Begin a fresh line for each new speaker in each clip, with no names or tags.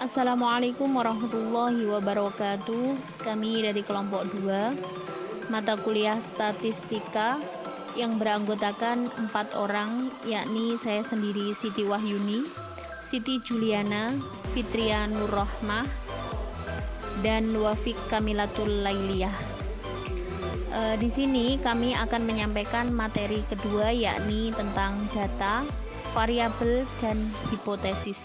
Assalamualaikum warahmatullahi wabarakatuh. Kami dari kelompok 2 mata kuliah statistika yang beranggotakan 4 orang, yakni saya sendiri Siti Wahyuni, Siti Juliana, Fitria Nurrohmah, dan Wafik Kamilatul Lailiyah. Di sini kami akan menyampaikan materi kedua, yakni tentang data, variabel, dan hipotesis.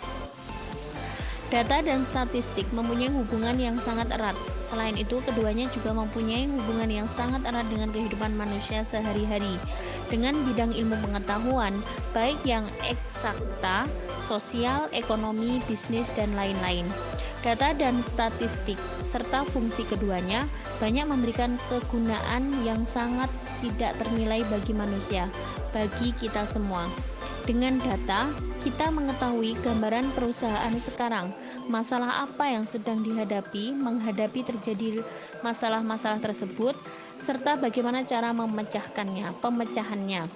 Data dan statistik mempunyai hubungan yang sangat erat. Selain itu, keduanya juga mempunyai hubungan yang sangat erat dengan kehidupan manusia sehari-hari, dengan bidang ilmu pengetahuan, baik yang eksakta, sosial, ekonomi, bisnis, dan lain-lain. Data dan statistik serta fungsi keduanya banyak memberikan kegunaan yang sangat tidak ternilai bagi manusia, bagi kita semua. Dengan data, kita mengetahui gambaran perusahaan sekarang, masalah apa yang sedang dihadapi, menghadapi terjadi masalah-masalah tersebut, serta bagaimana cara pemecahannya.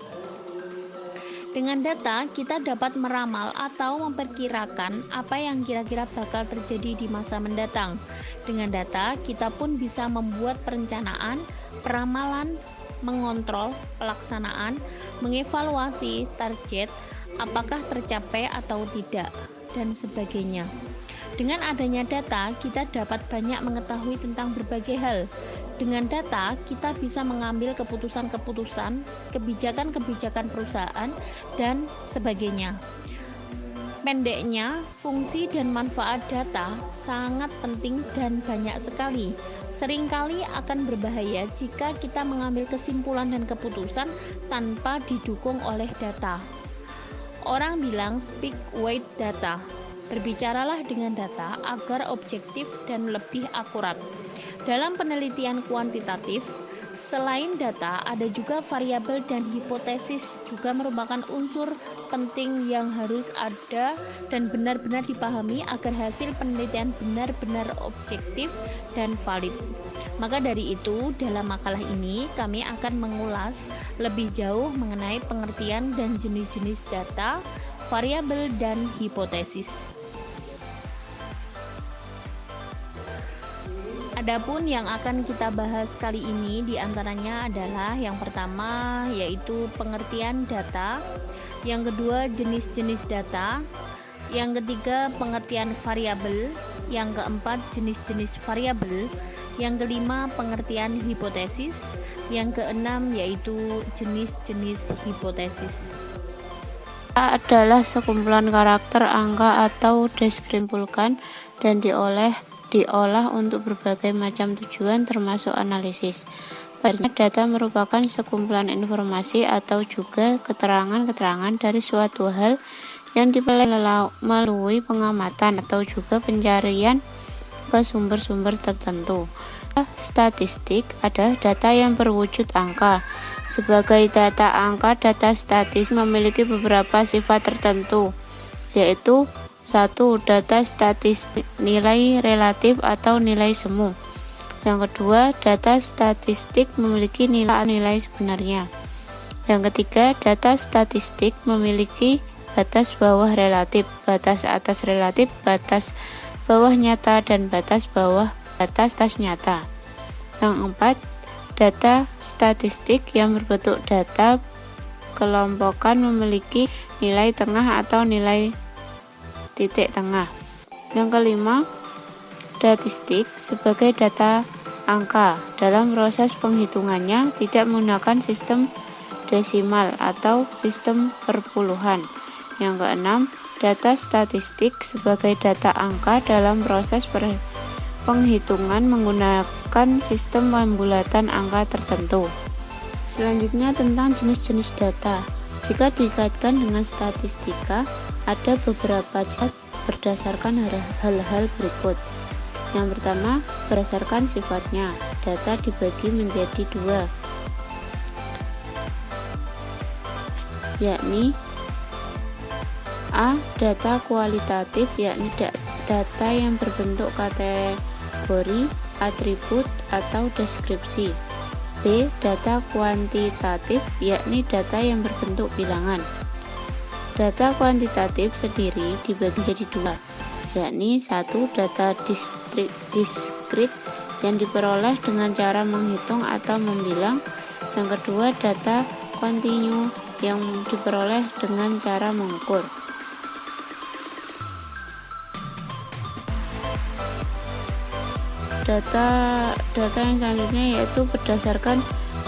Dengan data, kita dapat meramal atau memperkirakan apa yang kira-kira bakal terjadi di masa mendatang. Dengan data, kita pun bisa membuat perencanaan, peramalan, mengontrol pelaksanaan, mengevaluasi target, apakah tercapai atau tidak, dan sebagainya. Dengan adanya data, kita dapat banyak mengetahui tentang berbagai hal. Dengan data, kita bisa mengambil keputusan-keputusan, kebijakan-kebijakan perusahaan, dan sebagainya. Pendeknya, fungsi dan manfaat data sangat penting dan banyak sekali. Seringkali akan berbahaya jika kita mengambil kesimpulan dan keputusan tanpa didukung oleh data. Orang bilang speak with data. Berbicaralah dengan data agar objektif dan lebih akurat. Dalam penelitian kuantitatif, selain data, ada juga variabel dan hipotesis juga merupakan unsur penting yang harus ada dan benar-benar dipahami agar hasil penelitian benar-benar objektif dan valid. Maka dari itu, dalam makalah ini kami akan mengulas lebih jauh mengenai pengertian dan jenis-jenis data, variabel, dan hipotesis. Adapun yang akan kita bahas kali ini diantaranya adalah yang pertama yaitu pengertian data, yang kedua jenis-jenis data, yang ketiga pengertian variabel, yang keempat jenis-jenis variabel, yang kelima pengertian hipotesis, yang keenam yaitu jenis-jenis hipotesis.
Adalah sekumpulan karakter, angka, atau dikumpulkan dan diolah untuk berbagai macam tujuan termasuk analisis. Pada data merupakan sekumpulan informasi atau juga keterangan-keterangan dari suatu hal yang diperoleh melalui pengamatan atau juga pencarian ke sumber-sumber tertentu. Statistik adalah data yang berwujud angka. Sebagai data angka, data statis memiliki beberapa sifat tertentu, yaitu 1. Data statistik nilai relatif atau nilai semu. Yang kedua, data statistik memiliki nilai sebenarnya. Yang ketiga, data statistik memiliki batas bawah relatif, batas atas relatif, batas bawah nyata, dan batas bawah batas atas nyata. Yang keempat, data statistik yang berbentuk data kelompokan memiliki nilai tengah atau nilai titik tengah. Yang kelima, statistik sebagai data angka dalam proses penghitungannya tidak menggunakan sistem desimal atau sistem perpuluhan. Yang keenam, data statistik sebagai data angka dalam proses penghitungan menggunakan sistem pembulatan angka tertentu. Selanjutnya tentang jenis-jenis data. Jika dikaitkan dengan statistika, ada beberapa cara berdasarkan hal-hal berikut. Yang pertama, berdasarkan sifatnya. Data dibagi menjadi 2, yakni A. Data kualitatif, yakni data yang berbentuk kategori, atribut, atau deskripsi. B. Data kuantitatif, yakni data yang berbentuk bilangan. Data kuantitatif sendiri dibagi menjadi 2, yakni 1. Data diskrit yang diperoleh dengan cara menghitung atau membilang. Yang kedua, data kontinu yang diperoleh dengan cara mengukur. Data yang selanjutnya yaitu berdasarkan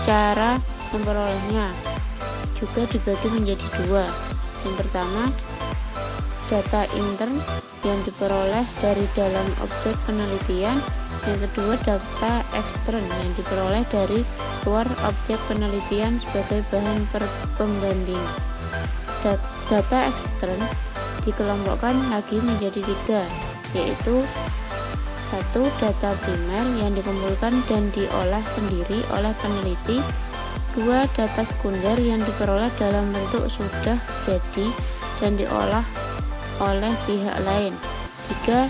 cara memperolehnya juga dibagi menjadi dua. Yang pertama, data intern yang diperoleh dari dalam objek penelitian. Yang kedua, data ekstern yang diperoleh dari luar objek penelitian sebagai bahan pembanding. Data ekstern dikelompokkan lagi menjadi tiga, yaitu 1. Data primer yang dikumpulkan dan diolah sendiri oleh peneliti. 2. Data sekunder yang diperoleh dalam bentuk sudah jadi dan diolah oleh pihak lain. 3.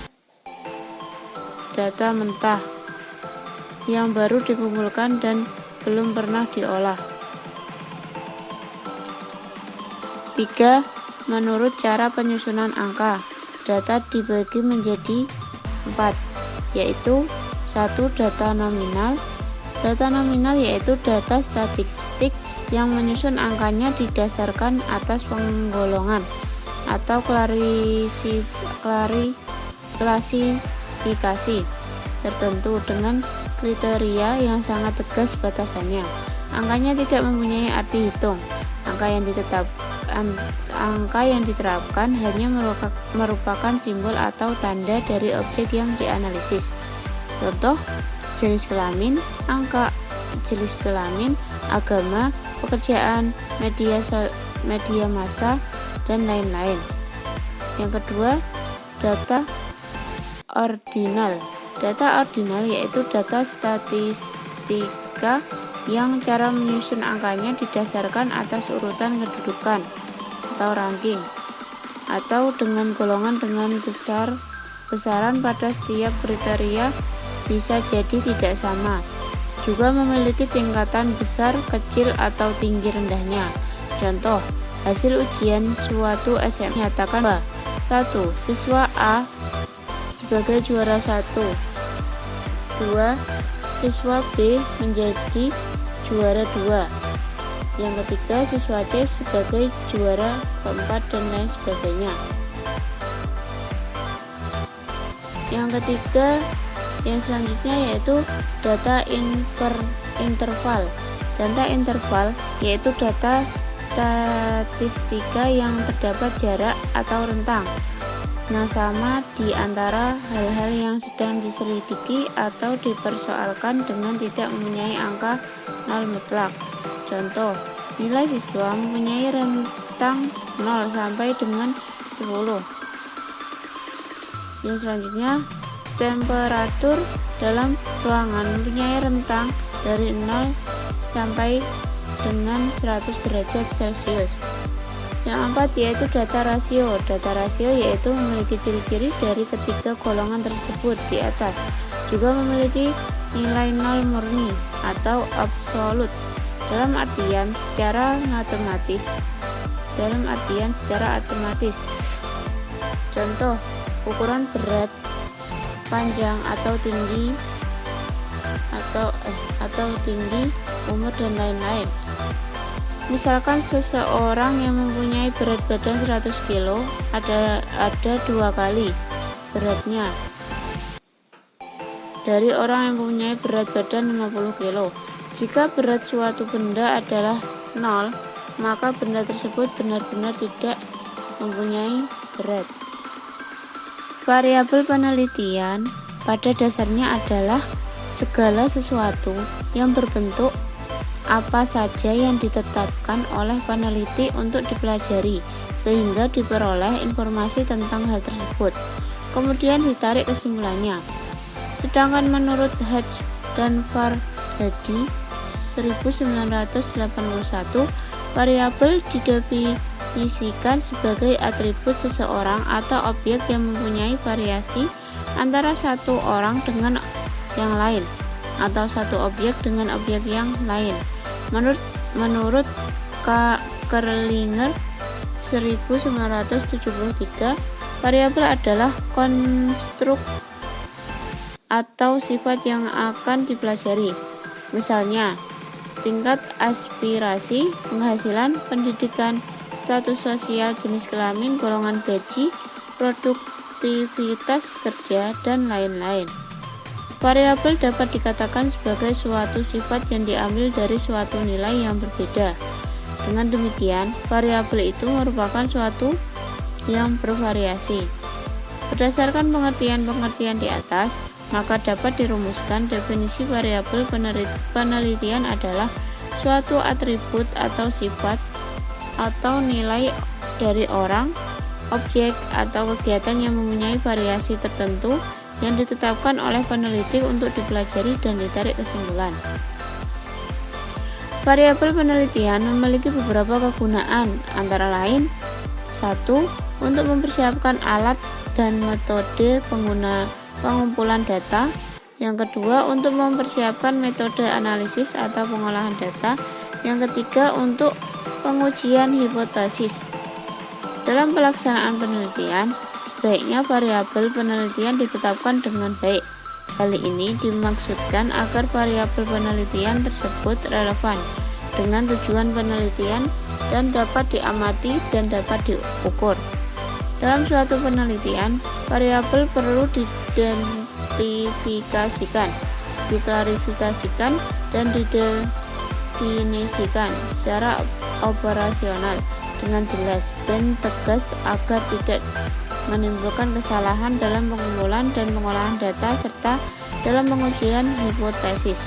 Data mentah yang baru dikumpulkan dan belum pernah diolah. 3. Menurut cara penyusunan angka, data dibagi menjadi 4, yaitu 1. Data nominal. Data nominal yaitu data statistik yang menyusun angkanya didasarkan atas penggolongan atau klasifikasi tertentu dengan kriteria yang sangat tegas batasannya. Angkanya tidak mempunyai arti hitung. Angka yang diterapkan hanya merupakan simbol atau tanda dari objek yang dianalisis. Contoh, jenis kelamin, angka jenis kelamin, agama, pekerjaan, media massa, dan lain-lain. Yang kedua, data ordinal. Data ordinal yaitu data statistika yang cara menyusun angkanya didasarkan atas urutan kedudukan atau ranking, atau dengan golongan dengan besaran pada setiap kriteria bisa jadi tidak sama, juga memiliki tingkatan besar, kecil, atau tinggi rendahnya. Contoh, hasil ujian suatu SMA menyatakan bahwa 1. Siswa A sebagai juara 1, 2. Siswa B menjadi juara 2, yang ketiga siswa C sebagai juara keempat, dan lain sebagainya. Yang ketiga, yang selanjutnya yaitu data interval. Data interval yaitu data statistika yang terdapat jarak atau rentang sama di antara hal-hal yang sedang diselidiki atau dipersoalkan dengan tidak mempunyai angka nol mutlak. Contoh, nilai siswa mempunyai rentang 0 sampai dengan 10. Yang selanjutnya, temperatur dalam ruangan mempunyai rentang dari 0 sampai dengan 100 derajat Celcius. Yang keempat yaitu data rasio. Data rasio yaitu memiliki ciri-ciri dari ketiga golongan tersebut di atas. Juga memiliki nilai nol murni atau absolut dalam artian secara matematis. Contoh, ukuran berat, panjang atau tinggi tinggi, umur, dan lain-lain. Misalkan seseorang yang mempunyai berat badan 100 kg ada 2 kali beratnya dari orang yang mempunyai berat badan 50 kg. Jika berat suatu benda adalah 0, maka benda tersebut benar-benar tidak mempunyai berat. Variabel penelitian pada dasarnya adalah segala sesuatu yang berbentuk apa saja yang ditetapkan oleh peneliti untuk dipelajari sehingga diperoleh informasi tentang hal tersebut, kemudian ditarik kesimpulannya. Sedangkan menurut Hatch dan Farhadi 1981, variabel didefinisikan sebagai atribut seseorang atau objek yang mempunyai variasi antara satu orang dengan yang lain atau satu objek dengan objek yang lain. Menurut Kerlinger 1973, Variabel adalah konstruk atau sifat yang akan dipelajari. Misalnya, tingkat aspirasi, penghasilan, pendidikan, status sosial, jenis kelamin, golongan gaji, produktivitas kerja, dan lain-lain. Variabel dapat dikatakan sebagai suatu sifat yang diambil dari suatu nilai yang berbeda. Dengan demikian, variabel itu merupakan suatu yang bervariasi. Berdasarkan pengertian-pengertian di atas, maka dapat dirumuskan definisi variabel. Penelitian adalah suatu atribut atau sifat atau nilai dari orang, objek, atau kegiatan yang mempunyai variasi tertentu yang ditetapkan oleh peneliti untuk dipelajari dan ditarik kesimpulan. Variabel penelitian memiliki beberapa kegunaan, antara lain: 1. Untuk mempersiapkan alat dan metode pengumpulan data. Yang kedua, untuk mempersiapkan metode analisis atau pengolahan data. Yang ketiga, untuk pengujian hipotesis. Dalam pelaksanaan penelitian, sebaiknya variabel penelitian ditetapkan dengan baik. Hal ini dimaksudkan agar variabel penelitian tersebut relevan dengan tujuan penelitian dan dapat diamati dan dapat diukur. Dalam suatu penelitian, variabel perlu diidentifikasikan, diklarifikasikan, dan didefinisikan secara operasional dengan jelas dan tegas agar tidak menimbulkan kesalahan dalam pengumpulan dan pengolahan data serta dalam pengujian hipotesis.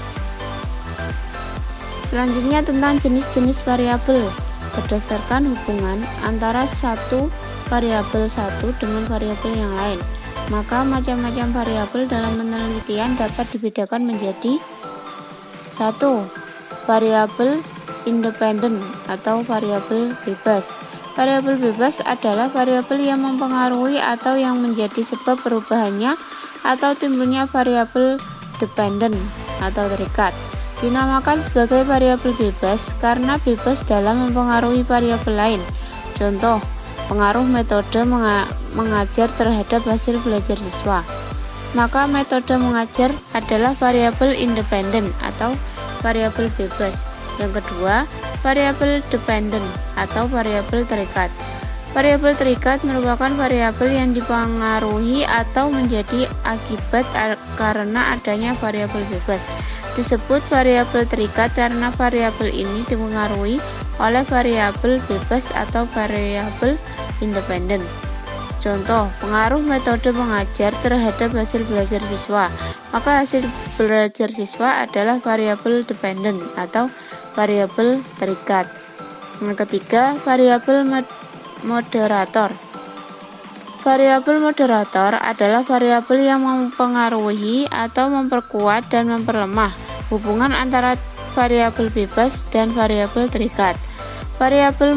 Selanjutnya tentang jenis-jenis variabel. Berdasarkan hubungan antara satu variabel satu dengan variabel yang lain, maka macam-macam variabel dalam penelitian dapat dibedakan menjadi: 1. Variabel independen atau variabel bebas. Variabel bebas adalah variabel yang mempengaruhi atau yang menjadi sebab perubahannya atau timbulnya variabel dependen atau terikat. Dinamakan sebagai variabel bebas karena bebas dalam mempengaruhi variabel lain. Contoh, pengaruh metode mengajar terhadap hasil belajar siswa. Maka metode mengajar adalah variabel independen atau variabel bebas. Yang kedua, variabel dependen atau variabel terikat. Variabel terikat merupakan variabel yang dipengaruhi atau menjadi akibat karena adanya variabel bebas. Disebut variabel terikat karena variabel ini dipengaruhi oleh variabel bebas atau variabel independen. Contoh, pengaruh metode mengajar terhadap hasil belajar siswa. Maka hasil belajar siswa adalah variabel dependen atau variabel terikat. Yang ketiga, variabel moderator. Variabel moderator adalah variabel yang mempengaruhi atau memperkuat dan memperlemah hubungan antara variabel bebas dan variabel terikat. Variabel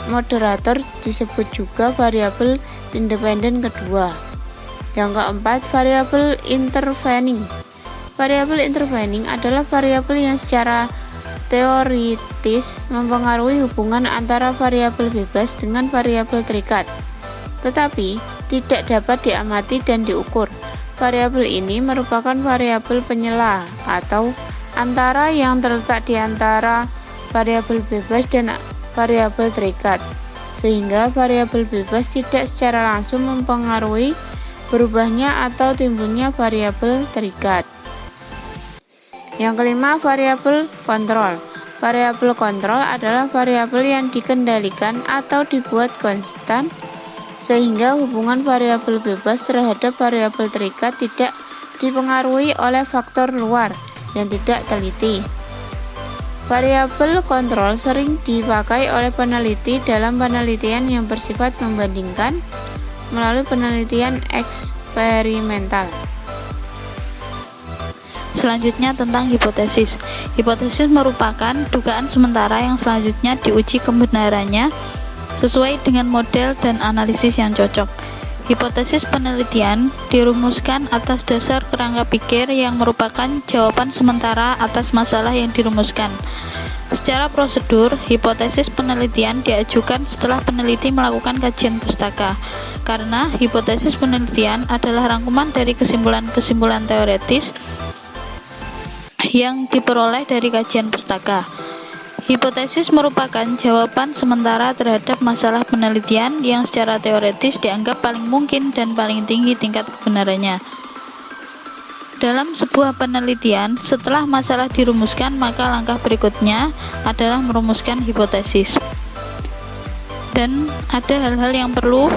moderator disebut juga variabel independen kedua. Yang keempat, variabel intervening. Variabel intervening adalah variabel yang secara teoritis mempengaruhi hubungan antara variabel bebas dengan variabel terikat, tetapi tidak dapat diamati dan diukur. Variabel ini merupakan variabel penyela atau antara yang terletak di antara variabel bebas dan variabel terikat, sehingga variabel bebas tidak secara langsung mempengaruhi berubahnya atau timbulnya variabel terikat. Yang kelima, variabel kontrol. Variabel kontrol adalah variabel yang dikendalikan atau dibuat konstan sehingga hubungan variabel bebas terhadap variabel terikat tidak dipengaruhi oleh faktor luar yang tidak teliti. Variabel kontrol sering dipakai oleh peneliti dalam penelitian yang bersifat membandingkan melalui penelitian eksperimental.
Selanjutnya tentang hipotesis. Hipotesis merupakan dugaan sementara yang selanjutnya diuji kebenarannya sesuai dengan model dan analisis yang cocok. Hipotesis penelitian dirumuskan atas dasar kerangka pikir yang merupakan jawaban sementara atas masalah yang dirumuskan.
Secara prosedur, hipotesis penelitian diajukan setelah peneliti melakukan kajian pustaka, karena hipotesis penelitian adalah rangkuman dari kesimpulan-kesimpulan teoretis yang diperoleh dari kajian pustaka. Hipotesis merupakan jawaban sementara terhadap masalah penelitian yang secara teoretis dianggap paling mungkin dan paling tinggi tingkat kebenarannya. Dalam sebuah penelitian, setelah masalah dirumuskan, maka langkah berikutnya adalah merumuskan hipotesis. Dan ada hal-hal yang perlu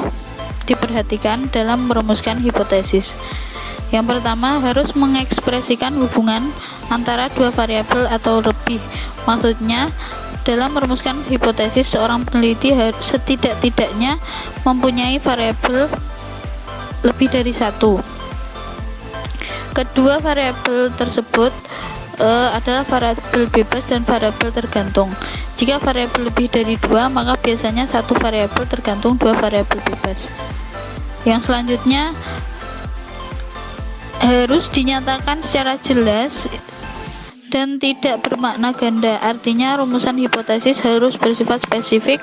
diperhatikan dalam merumuskan hipotesis. Yang pertama, harus mengekspresikan hubungan antara dua variabel atau lebih. Maksudnya, dalam merumuskan hipotesis, seorang peneliti harus setidak-tidaknya mempunyai variabel lebih dari satu. Kedua variabel tersebut adalah variabel bebas dan variabel tergantung. Jika variabel lebih dari dua, maka biasanya satu variabel tergantung, dua variabel bebas. Yang selanjutnya harus dinyatakan secara jelas dan tidak bermakna ganda. Artinya rumusan hipotesis harus bersifat spesifik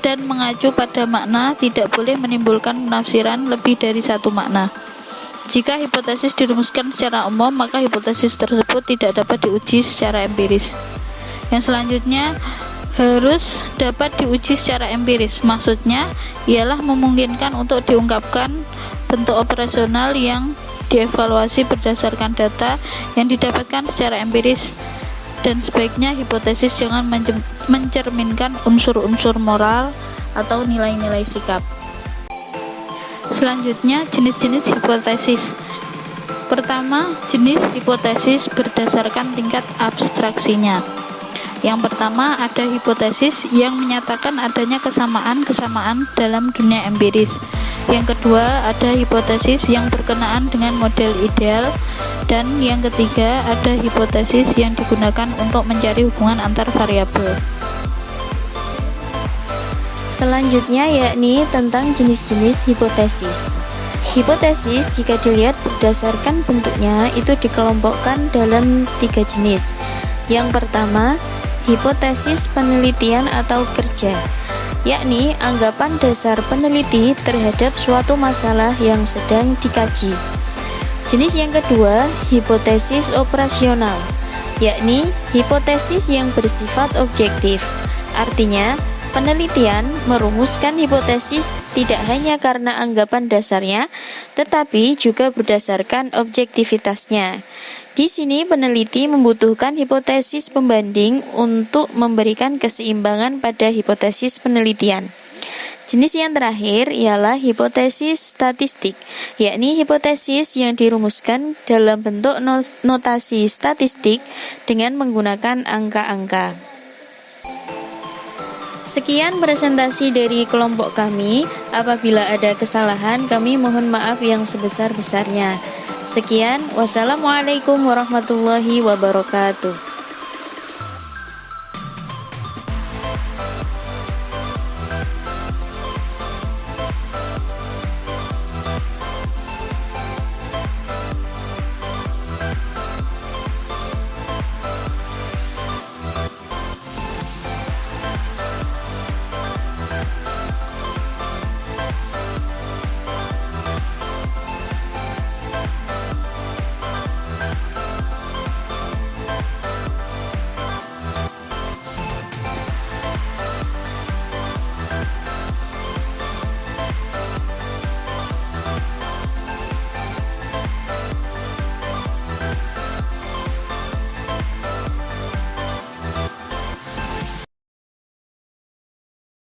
dan mengacu pada makna, tidak boleh menimbulkan penafsiran lebih dari satu makna. Jika hipotesis dirumuskan secara umum, maka hipotesis tersebut tidak dapat diuji secara empiris. Yang selanjutnya harus dapat diuji secara empiris. Maksudnya ialah memungkinkan untuk diungkapkan bentuk operasional yang dievaluasi berdasarkan data yang didapatkan secara empiris, dan sebaiknya hipotesis jangan mencerminkan unsur-unsur moral atau nilai-nilai sikap. Selanjutnya, jenis-jenis hipotesis. Pertama, jenis hipotesis berdasarkan tingkat abstraksinya. Yang pertama, ada hipotesis yang menyatakan adanya kesamaan-kesamaan dalam dunia empiris. Yang kedua, ada hipotesis yang berkenaan dengan model ideal. Dan yang ketiga, ada hipotesis yang digunakan untuk mencari hubungan antar variabel.
Selanjutnya yakni tentang jenis-jenis hipotesis. Hipotesis jika dilihat berdasarkan bentuknya itu dikelompokkan dalam 3 jenis. Yang pertama, hipotesis penelitian atau kerja, yakni anggapan dasar peneliti terhadap suatu masalah yang sedang dikaji. Jenis yang kedua, hipotesis operasional, yakni hipotesis yang bersifat objektif. Artinya, penelitian merumuskan hipotesis tidak hanya karena anggapan dasarnya, tetapi juga berdasarkan objektivitasnya. Di sini peneliti membutuhkan hipotesis pembanding untuk memberikan keseimbangan pada hipotesis penelitian. Jenis yang terakhir ialah hipotesis statistik, yakni hipotesis yang dirumuskan dalam bentuk notasi statistik dengan menggunakan angka-angka. Sekian presentasi dari kelompok kami. Apabila ada kesalahan, kami mohon maaf yang sebesar-besarnya. Sekian, wassalamualaikum warahmatullahi wabarakatuh.